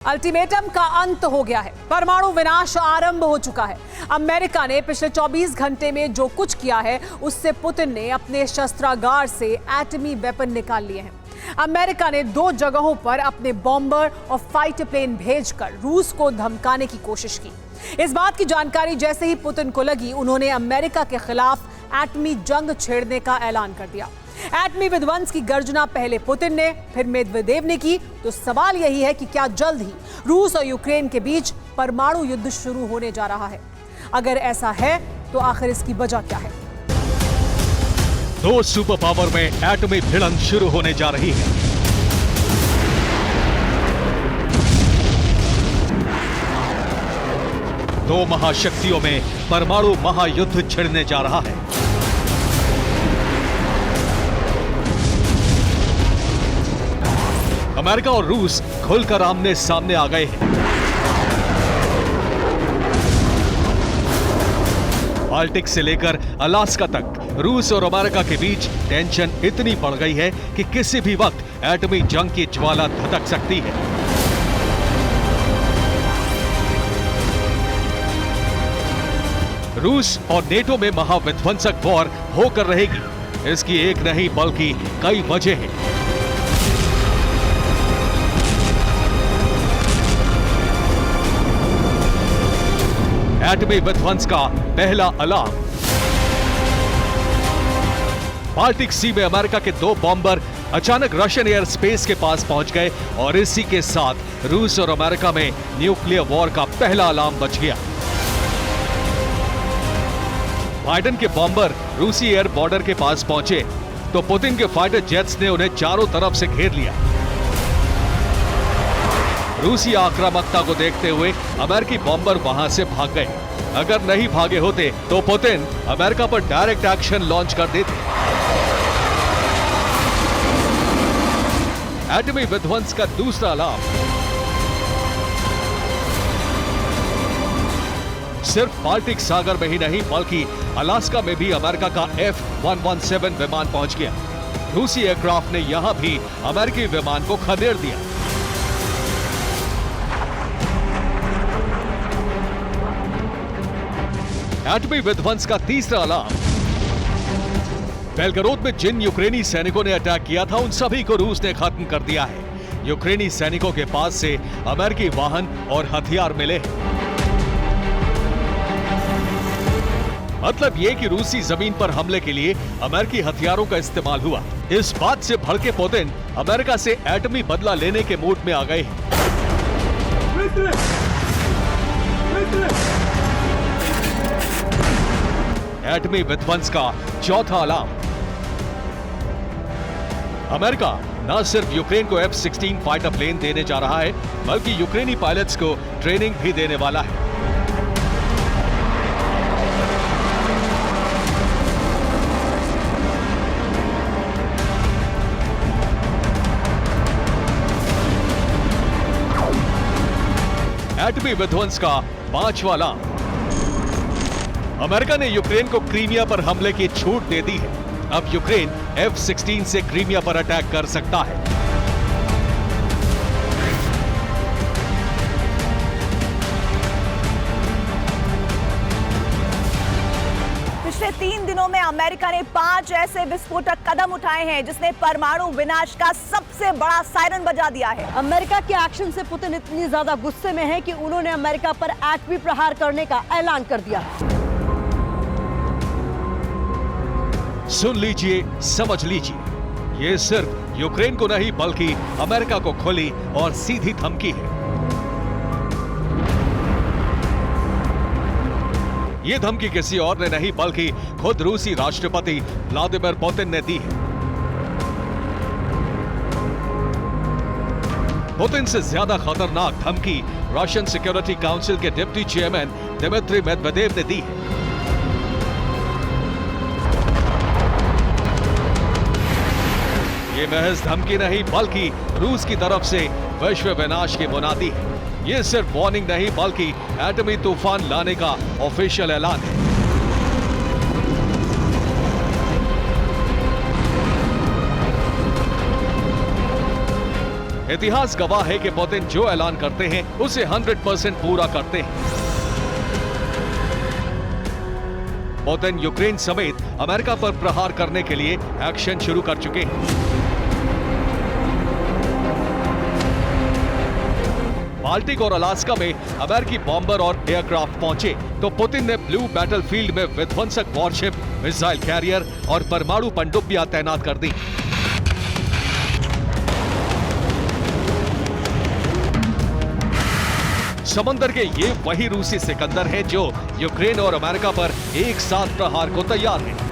Ultimatum का अंत हो गया है। परमाणु विनाश आरंभ हो चुका है। अमेरिका ने पिछले 24 घंटे में जो कुछ किया है उससे पुतिन ने अपने शस्त्रागार से एटमी वेपन निकाल लिए हैं। अमेरिका ने 2 जगहों पर अपने बॉम्बर और फाइटर प्लेन भेजकर रूस को धमकाने की कोशिश की। इस बात की जानकारी जैसे ही पुतिन को लगी, उन्होंने अमेरिका के खिलाफ एटमी जंग छेड़ने का ऐलान कर दिया। एटमी विध्वंस की गर्जना पहले पुतिन ने, फिर मेदवेदेव ने की। तो सवाल यही है कि क्या जल्द ही रूस और यूक्रेन के बीच परमाणु युद्ध शुरू होने जा रहा है? अगर ऐसा है तो आखिर इसकी वजह क्या है? 2 सुपर पावर में एटमी भिड़ंत शुरू होने जा रही है। दो महाशक्तियों में परमाणु महायुद्ध छिड़ने जा रहा है। अमेरिका और रूस खुलकर आमने सामने आ गए हैं। बाल्टिक से लेकर अलास्का तक रूस और अमेरिका के बीच टेंशन इतनी बढ़ गई है कि किसी भी वक्त एटमी जंग की ज्वाला धधक सकती है। रूस और नेटो में महाविध्वंसक वॉर होकर रहेगी। इसकी एक नहीं बल्कि कई वजह हैं। एटमी विध्वंस का पहला अलार्म। बाल्टिक सी में अमेरिका के 2 बॉम्बर अचानक रशियन एयर स्पेस के पास पहुंच गए और इसी के साथ रूस और अमेरिका में न्यूक्लियर वॉर का पहला अलार्म बज गया। बाइडेन के बॉम्बर रूसी एयर बॉर्डर के पास पहुंचे तो पुतिन के फाइटर जेट्स ने उन्हें चारों तरफ से घेर लिया। रूसी आक्रामकता को देखते हुए अमेरिकी बॉम्बर वहां से भाग गए। अगर नहीं भागे होते तो पुतिन अमेरिका पर डायरेक्ट एक्शन लॉन्च कर देते। एटमी विध्वंस का दूसरा अलार्म। सिर्फ बाल्टिक सागर में ही नहीं बल्कि अलास्का में भी अमेरिका का F-117 विमान पहुंच गया। रूसी एयरक्राफ्ट ने यहां भी अमेरिकी विमान को खदेड़ दिया। एटमी विध्वंस का तीसरा अलार्म। बेलगरोद में जिन यूक्रेनी सैनिकों ने अटैक किया था उन सभी को रूस ने खत्म कर दिया है। यूक्रेनी सैनिकों के पास से अमेरिकी वाहन और हथियार मिले हैं। मतलब ये कि रूसी जमीन पर हमले के लिए अमेरिकी हथियारों का इस्तेमाल हुआ। इस बात से भड़के पुतिन अमेरिका से एटमी बदला लेने के मूड में आ गए हैं। एटमी विध्वंस का चौथा अलार्म। अमेरिका न सिर्फ यूक्रेन को F-16 फाइटर प्लेन देने जा रहा है बल्कि यूक्रेनी पायलट्स को ट्रेनिंग भी देने वाला है। एटमी विध्वंस का 5वां अलार्म। अमेरिका ने यूक्रेन को क्रीमिया पर हमले की छूट दे दी है। अब यूक्रेन F-16 से क्रीमिया पर अटैक कर सकता है। पिछले 3 दिनों में अमेरिका ने 5 ऐसे विस्फोटक कदम उठाए हैं जिसने परमाणु विनाश का सबसे बड़ा सायरन बजा दिया है। अमेरिका के एक्शन से पुतिन इतनी ज्यादा गुस्से में है कि उन्होंने अमेरिका पर एटमी प्रहार करने का ऐलान कर दिया। सुन लीजिए, समझ लीजिए, ये सिर्फ यूक्रेन को नहीं बल्कि अमेरिका को खुली और सीधी धमकी है। ये धमकी किसी और ने नहीं बल्कि खुद रूसी राष्ट्रपति व्लादिमीर पुतिन ने दी है। पुतिन से ज्यादा खतरनाक धमकी रशियन सिक्योरिटी काउंसिल के डिप्टी चेयरमैन दिमित्री मेदवेदेव ने दी है। ये महज धमकी नहीं बल्कि रूस की तरफ से विश्व विनाश की मुनादी है। ये सिर्फ वार्निंग नहीं बल्कि एटमी तूफान लाने का ऑफिशियल ऐलान है। इतिहास गवाह है कि पुतिन जो ऐलान करते हैं उसे 100% पूरा करते हैं। पुतिन यूक्रेन समेत अमेरिका पर प्रहार करने के लिए एक्शन शुरू कर चुके हैं। बाल्टिक और अलास्का में अमेरिकी बॉम्बर और एयरक्राफ्ट पहुंचे तो पुतिन ने ब्लू बैटलफील्ड में विध्वंसक वॉरशिप, मिसाइल कैरियर और परमाणु पनडुब्बियां तैनात कर दी। समंदर के ये वही रूसी सिकंदर हैं जो यूक्रेन और अमेरिका पर एक साथ प्रहार को तैयार हैं।